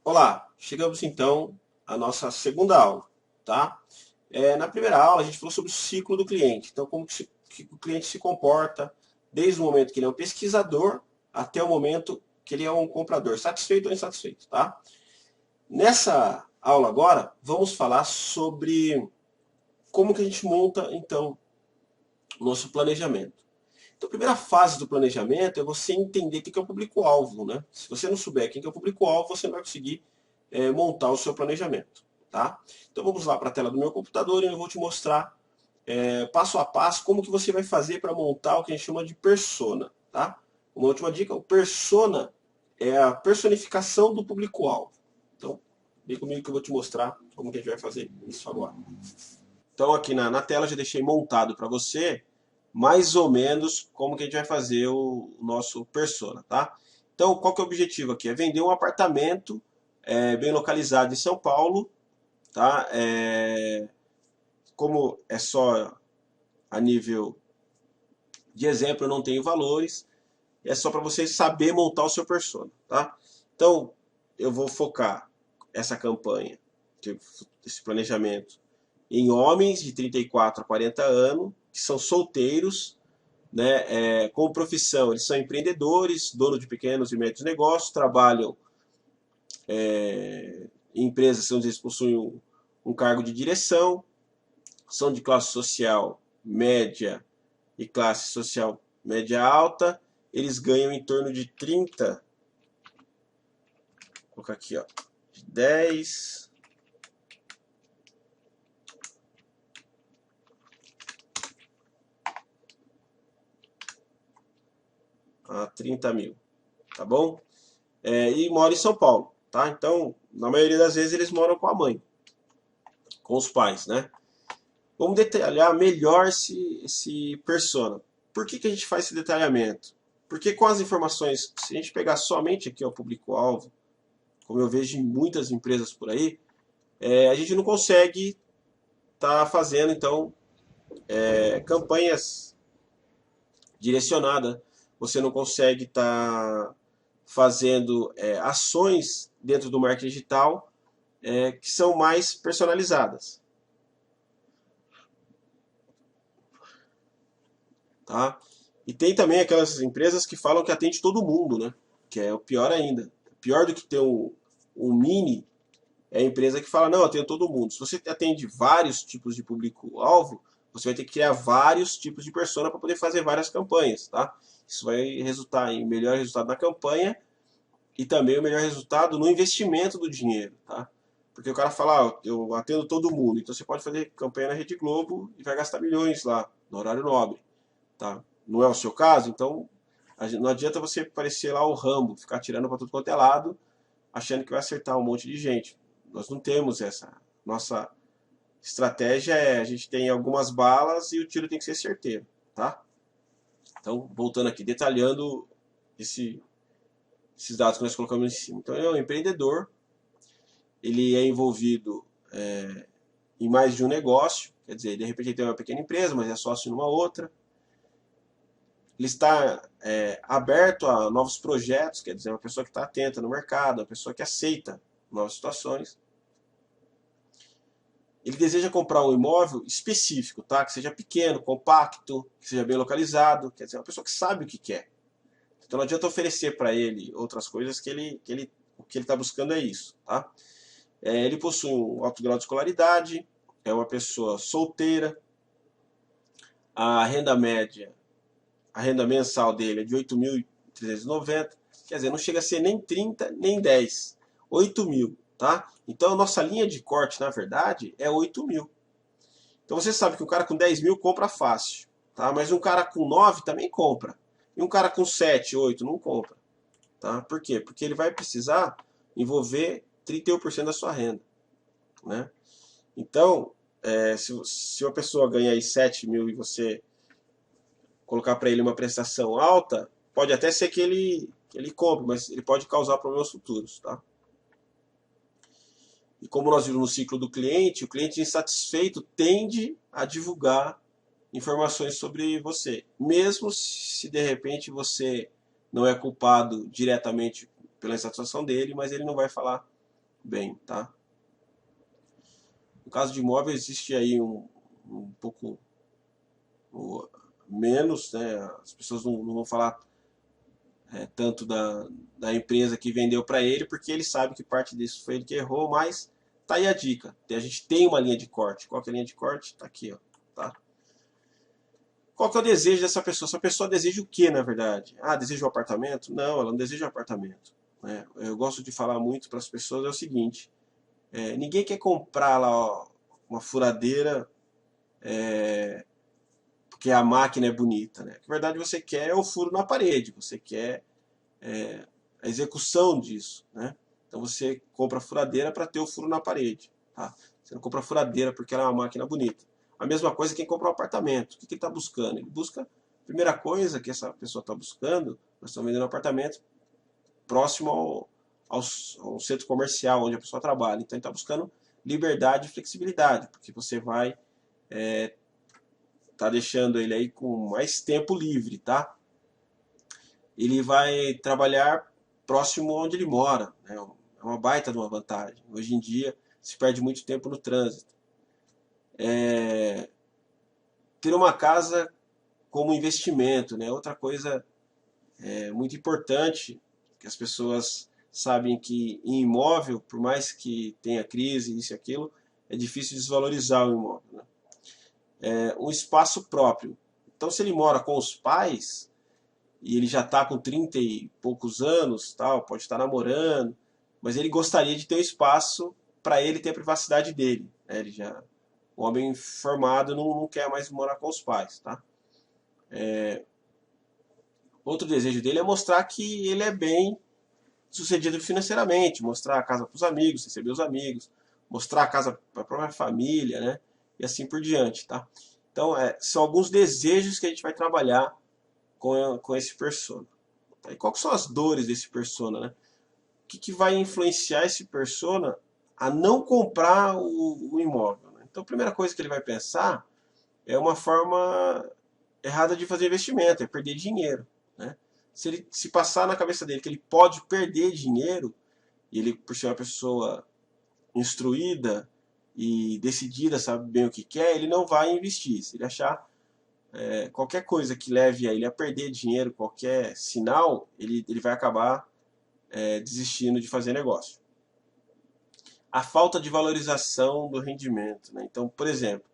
Olá, chegamos então à nossa segunda aula, tá? Na primeira aula a gente falou sobre o ciclo do cliente, então que o cliente se comporta desde o momento que ele é um pesquisador até o momento que ele é um comprador, satisfeito ou insatisfeito, tá? Nessa aula agora vamos falar sobre como que a gente monta então o nosso planejamento. Então a primeira fase do planejamento é você entender quem que é o público-alvo, né? Se você não souber quem que é o público-alvo, você não vai conseguir montar o seu planejamento, tá? Então vamos lá para a tela do meu computador e eu vou te mostrar passo a passo como que você vai fazer para montar o que a gente chama de persona, tá? Uma última dica, o persona é a personificação do público-alvo. Então, vem comigo que eu vou te mostrar como que a gente vai fazer isso agora. Então aqui na tela eu já deixei montado para você mais ou menos como que a gente vai fazer o nosso persona, tá? Então qual que é o objetivo aqui? É vender um apartamento bem localizado em São Paulo, tá? Como é só a nível de exemplo, eu não tenho valores, é só para você saber montar o seu persona, tá? Então eu vou focar essa campanha, esse planejamento em homens de 34 a 40 anos, que são solteiros, né, com profissão. Eles são empreendedores, donos de pequenos e médios negócios, trabalham em empresas onde eles possuem um cargo de direção, são de classe social média e classe social média alta. Eles ganham em torno de 30, vou colocar aqui, ó, de 10 a 30 mil, tá bom? E mora em São Paulo, tá? Então, na maioria das vezes eles moram com a mãe, com os pais, né? Vamos detalhar melhor esse persona. Por que a gente faz esse detalhamento? Porque com as informações, se a gente pegar somente aqui o público-alvo, como eu vejo em muitas empresas por aí, a gente não consegue estar fazendo, então, campanhas direcionadas. Você não consegue estar fazendo ações dentro do marketing digital que são mais personalizadas. Tá? E tem também aquelas empresas que falam que atende todo mundo, né? Que é o pior ainda. Pior do que ter um mini é a empresa que fala, não, eu atendo todo mundo. Se você atende vários tipos de público-alvo, você vai ter que criar vários tipos de persona para poder fazer várias campanhas, tá? Isso vai resultar em melhor resultado na campanha e também o melhor resultado no investimento do dinheiro, tá? Porque o cara fala, ah, eu atendo todo mundo, então você pode fazer campanha na Rede Globo e vai gastar milhões lá, no horário nobre, tá? Não é o seu caso, então não adianta você parecer lá o Rambo, ficar tirando para tudo quanto é lado, achando que vai acertar um monte de gente. Nós não temos essa. Nossa estratégia a gente tem algumas balas e o tiro tem que ser certeiro, tá? Então, voltando aqui, detalhando esses dados que nós colocamos em cima. Então, ele é um empreendedor, ele é envolvido em mais de um negócio, quer dizer, de repente ele tem uma pequena empresa, mas é sócio numa outra. Ele está aberto a novos projetos, quer dizer, uma pessoa que está atenta no mercado, uma pessoa que aceita novas situações. Ele deseja comprar um imóvel específico, tá? Que seja pequeno, compacto, que seja bem localizado, quer dizer, uma pessoa que sabe o que quer. Então não adianta oferecer para ele outras coisas que o que ele está buscando é isso, tá? Ele possui um alto grau de escolaridade, é uma pessoa solteira, a renda média, a renda mensal dele é de 8.390, quer dizer, não chega a ser nem 30, nem 10, 8 mil, tá? Então a nossa linha de corte, na verdade, é 8 mil. Então você sabe que um cara com 10 mil compra fácil, tá? Mas um cara com 9 também compra. E um cara com 7, 8 não compra. Tá? Por quê? Porque ele vai precisar envolver 31% da sua renda. Né? Então, se uma pessoa ganha aí 7 mil e você colocar para ele uma prestação alta, pode até ser que ele compre, mas ele pode causar problemas futuros. Tá? E como nós vimos no ciclo do cliente, o cliente insatisfeito tende a divulgar informações sobre você, mesmo se de repente você não é culpado diretamente pela insatisfação dele, mas ele não vai falar bem, tá? No caso de imóvel existe aí um pouco menos, né? As pessoas não vão falar tanto da empresa que vendeu para ele, porque ele sabe que parte disso foi ele que errou, mas tá aí a dica. A gente tem uma linha de corte. Qual que é a linha de corte? Tá aqui, ó, tá? Qual que é o desejo dessa pessoa? Essa pessoa deseja o que, na verdade? Ah, deseja um apartamento? Não, ela não deseja um apartamento. Né? Eu gosto de falar muito para as pessoas é o seguinte: ninguém quer comprar lá, ó, uma furadeira porque a máquina é bonita, né? Na verdade, você quer o furo na parede, você quer a execução disso, né? Então você compra a furadeira para ter o furo na parede, tá? Você não compra a furadeira porque ela é uma máquina bonita. A mesma coisa quem compra um apartamento. O que ele está buscando? Ele busca, a primeira coisa que essa pessoa está buscando, nós estamos vendendo um apartamento próximo ao centro comercial onde a pessoa trabalha. Então ele está buscando liberdade e flexibilidade, porque você vai tá deixando ele aí com mais tempo livre, tá? Ele vai trabalhar próximo onde ele mora, né? É uma baita de uma vantagem. Hoje em dia se perde muito tempo no trânsito. Ter uma casa como investimento, né? Outra coisa muito importante que as pessoas sabem que em imóvel, por mais que tenha crise, isso e aquilo, é difícil desvalorizar o imóvel, né? Um espaço próprio. Então, se ele mora com os pais e ele já está com 30 e poucos anos, tal, pode estar namorando, mas ele gostaria de ter um espaço para ele ter a privacidade dele, né? Ele já, um homem formado não quer mais morar com os pais, tá? Outro desejo dele é mostrar que ele é bem sucedido financeiramente, mostrar a casa para os amigos, receber os amigos, mostrar a casa para a própria família, né? E assim por diante, tá? Então, são alguns desejos que a gente vai trabalhar com esse persona. E quais são as dores desse persona, né? O que vai influenciar esse persona a não comprar o imóvel, né? Então, a primeira coisa que ele vai pensar é uma forma errada de fazer investimento, é perder dinheiro, né? Se passar na cabeça dele que ele pode perder dinheiro, e ele, por ser uma pessoa instruída e decidida, sabe bem o que quer, ele não vai investir. Se ele achar qualquer coisa que leve a ele a perder dinheiro, qualquer sinal, ele vai acabar desistindo de fazer negócio. A falta de valorização do rendimento, né? Então, por exemplo,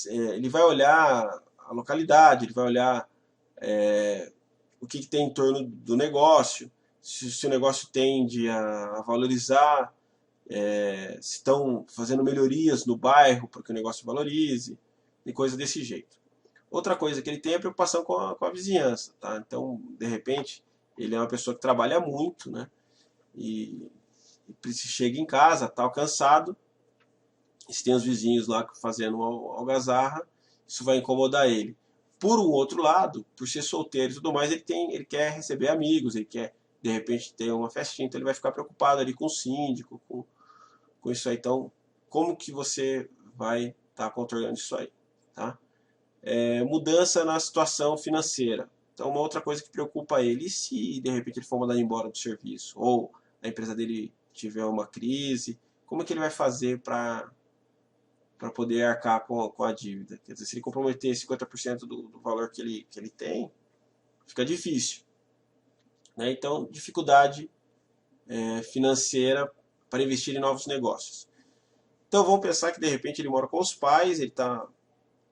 ele vai olhar a localidade, ele vai olhar o que tem em torno do negócio, se o negócio tende a valorizar, se estão fazendo melhorias no bairro para que o negócio valorize, e coisa desse jeito. Outra coisa que ele tem é preocupação com a vizinhança, tá? Então, de repente, ele é uma pessoa que trabalha muito, né? E chega em casa, tá cansado, e se tem os vizinhos lá fazendo uma algazarra, isso vai incomodar ele. Por um outro lado, por ser solteiro e tudo mais, ele quer receber amigos, ele quer, de repente, ter uma festinha, então ele vai ficar preocupado ali com o síndico, com isso aí. Então, como que você vai estar controlando isso aí, tá? Mudança na situação financeira. Então, uma outra coisa que preocupa ele, e se de repente ele for mandado embora do serviço, ou a empresa dele tiver uma crise, como é que ele vai fazer para poder arcar com a dívida? Quer dizer, se ele comprometer 50% do valor que ele tem, fica difícil, né? Então, dificuldade financeira para investir em novos negócios. Então, vamos pensar que de repente ele mora com os pais, ele está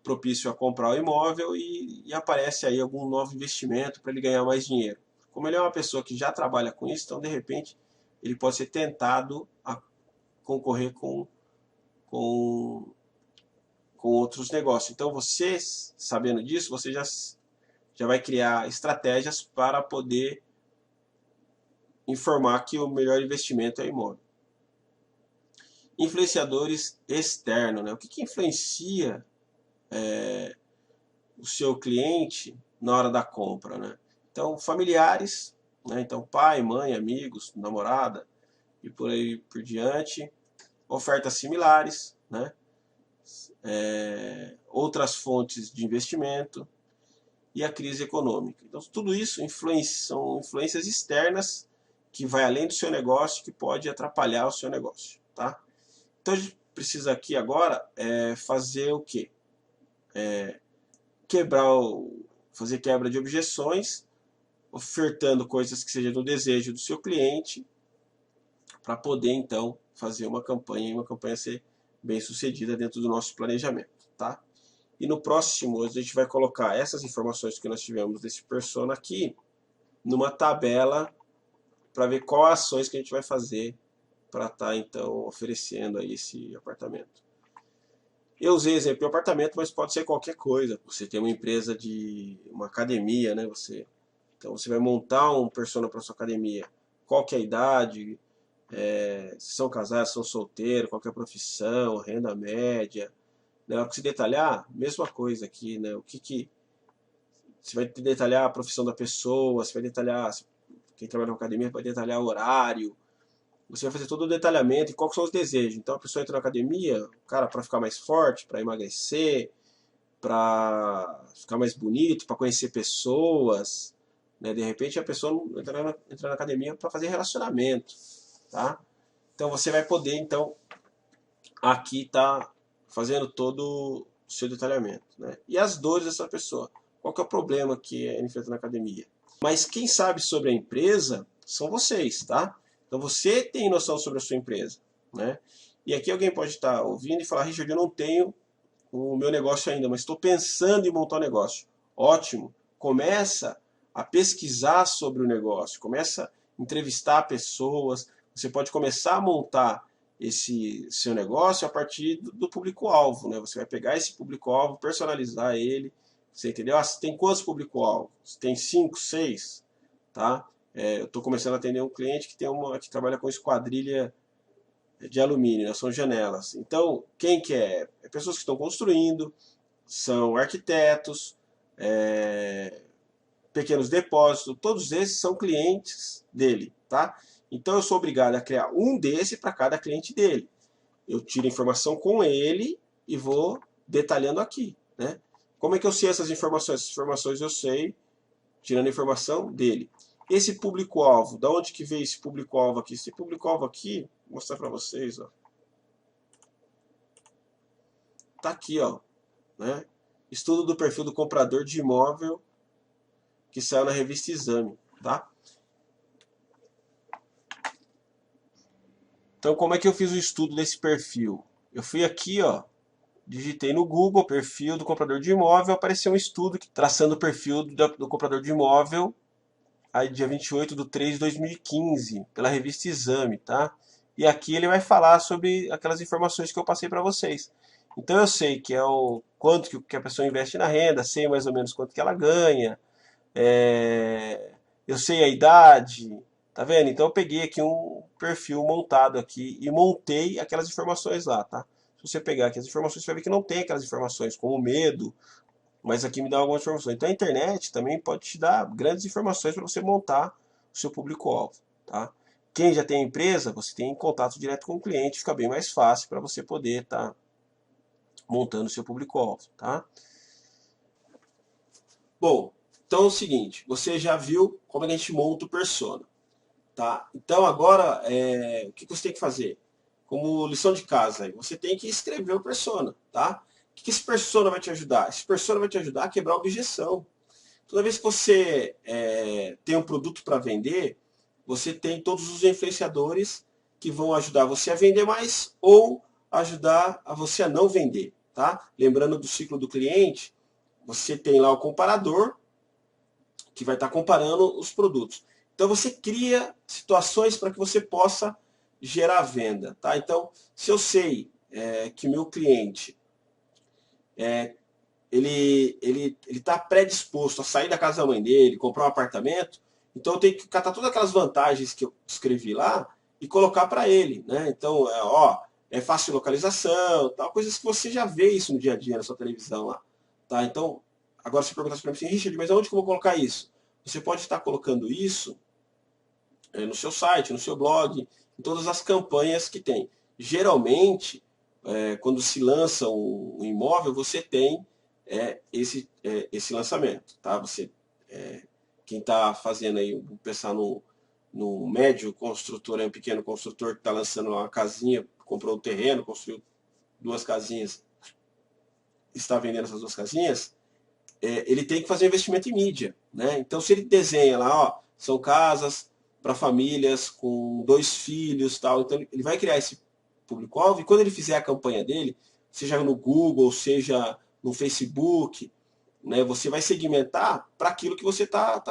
propício a comprar o imóvel e aparece aí algum novo investimento para ele ganhar mais dinheiro. Como ele é uma pessoa que já trabalha com isso, então de repente ele pode ser tentado a concorrer com outros negócios. Então você, sabendo disso, você já vai criar estratégias para poder informar que o melhor investimento é imóvel. Influenciadores externos, né? O que influencia o seu cliente na hora da compra, né? Então, familiares, né? Então, pai, mãe, amigos, namorada e por aí por diante. Ofertas similares, né? Outras fontes de investimento e a crise econômica. Então, tudo isso são influências externas que vai além do seu negócio, que pode atrapalhar o seu negócio, tá? Então a gente precisa aqui agora fazer o quê? Fazer quebra de objeções, ofertando coisas que sejam do desejo do seu cliente, para poder então fazer uma campanha e uma campanha ser bem sucedida dentro do nosso planejamento, tá? E no próximo a gente vai colocar essas informações que nós tivemos desse persona aqui numa tabela para ver quais ações que a gente vai fazer para estar então oferecendo aí esse apartamento. Eu usei exemplo de apartamento, mas pode ser qualquer coisa. Você tem uma empresa de uma academia, né? Então você vai montar um persona para sua academia. Qual que é a idade? Se são casados, se são solteiros, qual que é a profissão, renda média. Né? Se detalhar, mesma coisa aqui, né? Você vai detalhar a profissão da pessoa, você vai detalhar, quem trabalha na academia vai detalhar o horário, você vai fazer todo o detalhamento e quais são os desejos. Então a pessoa entra na academia, cara, para ficar mais forte, para emagrecer, para ficar mais bonito, para conhecer pessoas, né? De repente a pessoa entra na academia para fazer relacionamento, tá? Então você vai poder então aqui tá fazendo todo o seu detalhamento, né? E as dores dessa pessoa, qual que é o problema que ele enfrenta na academia? Mas quem sabe sobre a empresa são vocês, tá? Então você tem noção sobre a sua empresa, né? E aqui alguém pode estar ouvindo e falar, Richard, eu não tenho o meu negócio ainda, mas estou pensando em montar um negócio. Ótimo, começa a pesquisar sobre o negócio, começa a entrevistar pessoas, você pode começar a montar esse seu negócio a partir do público-alvo, né? Você vai pegar esse público-alvo, personalizar ele, você entendeu? Você tem quantos público-alvo? Você tem 5, 6, tá? Eu estou começando a atender um cliente que trabalha com esquadrilha de alumínio, né? São janelas. Então, quem que é? Pessoas que estão construindo, são arquitetos, pequenos depósitos, todos esses são clientes dele, tá? Então eu sou obrigado a criar um desse para cada cliente dele. Eu tiro a informação com ele e vou detalhando aqui, né? Como é que eu sei essas informações? Essas informações eu sei tirando a informação dele. Esse público-alvo, da onde que veio esse público-alvo aqui? Esse público-alvo aqui, vou mostrar para vocês, ó. Tá aqui, ó, né? Estudo do perfil do comprador de imóvel que saiu na revista Exame, tá? Então, como é que eu fiz o estudo desse perfil? Eu fui aqui, ó, digitei no Google perfil do comprador de imóvel, apareceu um estudo traçando o perfil do comprador de imóvel, aí dia 28/3/2015, pela revista Exame, tá? E aqui ele vai falar sobre aquelas informações que eu passei para vocês. Então eu sei que é o quanto que a pessoa investe na renda, sei mais ou menos quanto que ela ganha, eu sei a idade, tá vendo? Então eu peguei aqui um perfil montado aqui e montei aquelas informações lá, tá? Se você pegar aqui as informações, você vai ver que não tem aquelas informações como medo, mas aqui me dá algumas informações. Então a internet também pode te dar grandes informações para você montar o seu público-alvo, tá? Quem já tem empresa, você tem contato direto com o cliente, fica bem mais fácil para você poder estar montando o seu público-alvo, tá? Bom, então é o seguinte, você já viu como a gente monta o persona, tá? Então agora, o que você tem que fazer? Como lição de casa, você tem que escrever o persona, tá? O que esse persona vai te ajudar? Esse persona vai te ajudar a quebrar a objeção. Toda vez que você tem um produto para vender, você tem todos os influenciadores que vão ajudar você a vender mais ou ajudar a você a não vender, tá? Lembrando do ciclo do cliente, você tem lá o comparador, que vai estar comparando os produtos. Então você cria situações para que você possa gerar venda, tá? Então, se eu sei que meu cliente ele está predisposto a sair da casa da mãe dele, comprar um apartamento, então eu tenho que catar todas aquelas vantagens que eu escrevi lá e colocar para ele, né? Então, é fácil localização, tal, coisas que você já vê isso no dia a dia na sua televisão lá, tá? Então, agora se perguntar para mim assim, Richard, mas aonde que eu vou colocar isso? Você pode estar colocando isso no seu site, no seu blog, em todas as campanhas que tem. Geralmente, quando se lança um imóvel, você tem esse lançamento, tá? Quem está fazendo aí, vou pensar no médio construtor, é um pequeno construtor que está lançando uma casinha, comprou um terreno, construiu 2 casinhas, está vendendo essas 2 casinhas, ele tem que fazer investimento em mídia, né? Então, se ele desenha lá, ó, são casas para famílias com 2 filhos, tal, então ele vai criar esse público-alvo e quando ele fizer a campanha dele, seja no Google, seja no Facebook, né, você vai segmentar para aquilo que você tá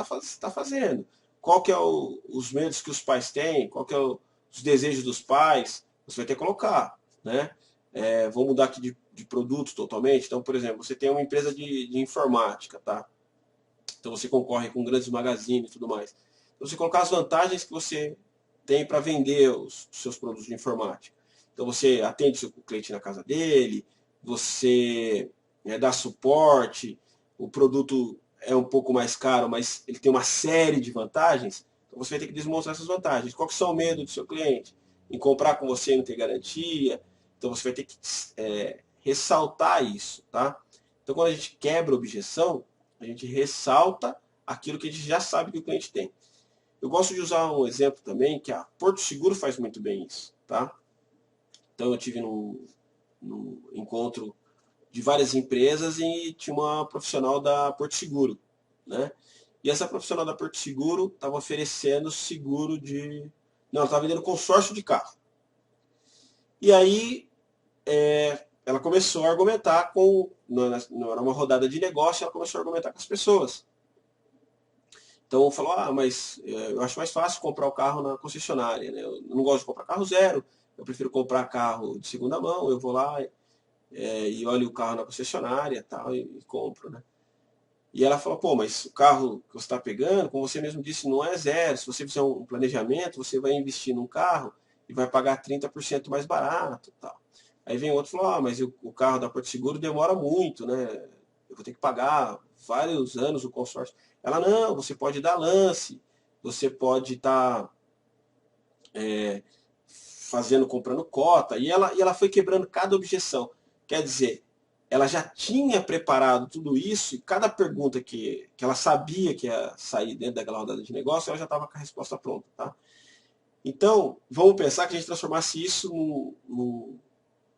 fazendo. Qual que é os medos que os pais têm, qual que é os desejos dos pais, você vai ter que colocar, né? Vou mudar aqui de produtos totalmente. Então, por exemplo, você tem uma empresa de informática, tá? Então você concorre com grandes magazines e tudo mais. Então você colocar as vantagens que você tem para vender os seus produtos de informática. Então você atende o seu cliente na casa dele, você dá suporte, o produto é um pouco mais caro, mas ele tem uma série de vantagens. Então você vai ter que demonstrar essas vantagens. Qual que são o medo do seu cliente? Em comprar com você e não ter garantia. Então você vai ter que ressaltar isso, tá? Então quando a gente quebra a objeção, a gente ressalta aquilo que a gente já sabe que o cliente tem. Eu gosto de usar um exemplo também, que a Porto Seguro faz muito bem isso, tá? Então eu tive num encontro de várias empresas e tinha uma profissional da Porto Seguro, né? E essa profissional da Porto Seguro estava oferecendo seguro de... Não, ela estava vendendo consórcio de carro. E aí ela começou a argumentar com... Não era uma rodada de negócio, ela começou a argumentar com as pessoas. Então falou, mas eu acho mais fácil comprar o carro na concessionária, né? Eu não gosto de comprar carro zero, eu prefiro comprar carro de segunda mão, eu vou lá e olho o carro na concessionária tal, e compro, né? E ela falou, pô, mas o carro que você está pegando, como você mesmo disse, não é zero. Se você fizer um planejamento, você vai investir num carro e vai pagar 30% mais barato. Tal. Aí vem outro e falou, mas o carro da Porto Seguro demora muito, né? Eu vou ter que pagar vários anos o consórcio. Ela, não, você pode dar lance, você pode estar comprando cota. E ela foi quebrando cada objeção. Quer dizer, ela já tinha preparado tudo isso e cada pergunta que ela sabia que ia sair dentro daquela rodada de negócio, ela já estava com a resposta pronta, tá? Então, vamos pensar que a gente transformasse isso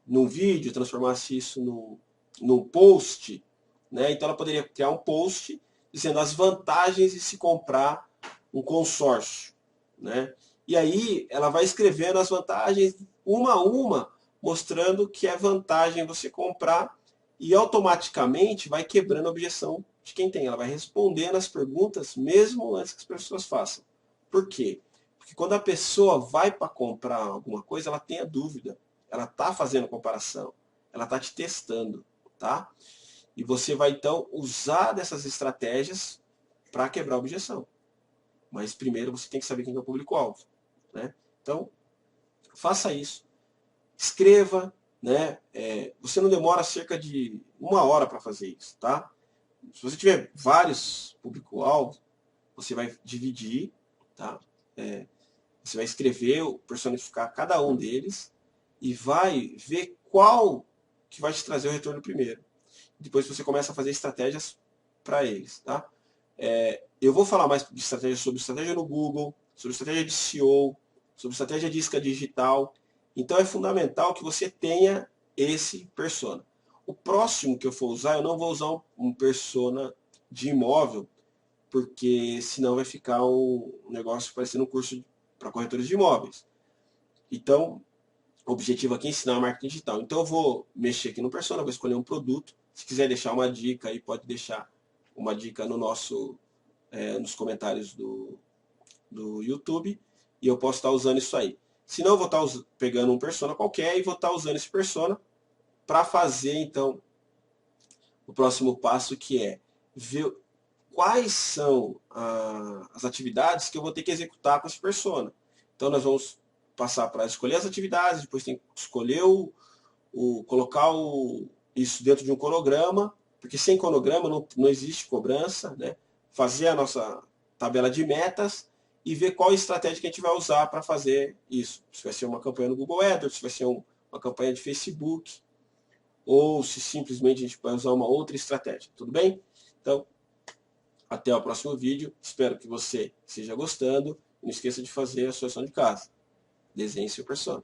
num vídeo, transformasse isso num post, né? Então ela poderia criar um post dizendo as vantagens de se comprar um consórcio, né? E aí ela vai escrevendo as vantagens uma a uma, mostrando que é vantagem você comprar e automaticamente vai quebrando a objeção de quem tem. Ela vai respondendo as perguntas mesmo antes que as pessoas façam. Por quê? Porque quando a pessoa vai para comprar alguma coisa, ela tem a dúvida. Ela está fazendo comparação. Ela está te testando, tá? E você vai então usar dessas estratégias para quebrar a objeção. Mas primeiro você tem que saber quem é o público-alvo, né? Então, faça isso. Escreva, né? Você não demora cerca de 1 hora para fazer isso, tá? Se você tiver vários público-alvo, você vai dividir, tá? Você vai escrever, personificar cada um deles e vai ver qual que vai te trazer o retorno primeiro. Depois você começa a fazer estratégias para eles, tá? Eu vou falar mais de estratégia sobre estratégia no Google, sobre estratégia de SEO, sobre estratégia de isca digital. Então é fundamental que você tenha esse persona. O próximo que eu for usar, eu não vou usar um persona de imóvel, porque senão vai ficar um negócio parecendo um curso para corretores de imóveis. Então, o objetivo aqui é ensinar marketing digital. Então eu vou mexer aqui no persona, vou escolher um produto. Se quiser deixar uma dica aí, pode deixar uma dica no nos comentários do YouTube e eu posso estar usando isso aí. Se não, eu vou estar pegando um persona qualquer e vou estar usando esse persona para fazer, então, o próximo passo, que é ver quais são as atividades que eu vou ter que executar com esse persona. Então, nós vamos passar para escolher as atividades, depois tem que escolher colocar isso dentro de um cronograma, porque sem cronograma não existe cobrança, né? Fazer a nossa tabela de metas e ver qual estratégia que a gente vai usar para fazer isso. Se vai ser uma campanha no Google AdWords, se vai ser uma campanha de Facebook, ou se simplesmente a gente vai usar uma outra estratégia. Tudo bem? Então, até o próximo vídeo. Espero que você esteja gostando. não esqueça de fazer a sua lição de casa. Desenhe seu persona.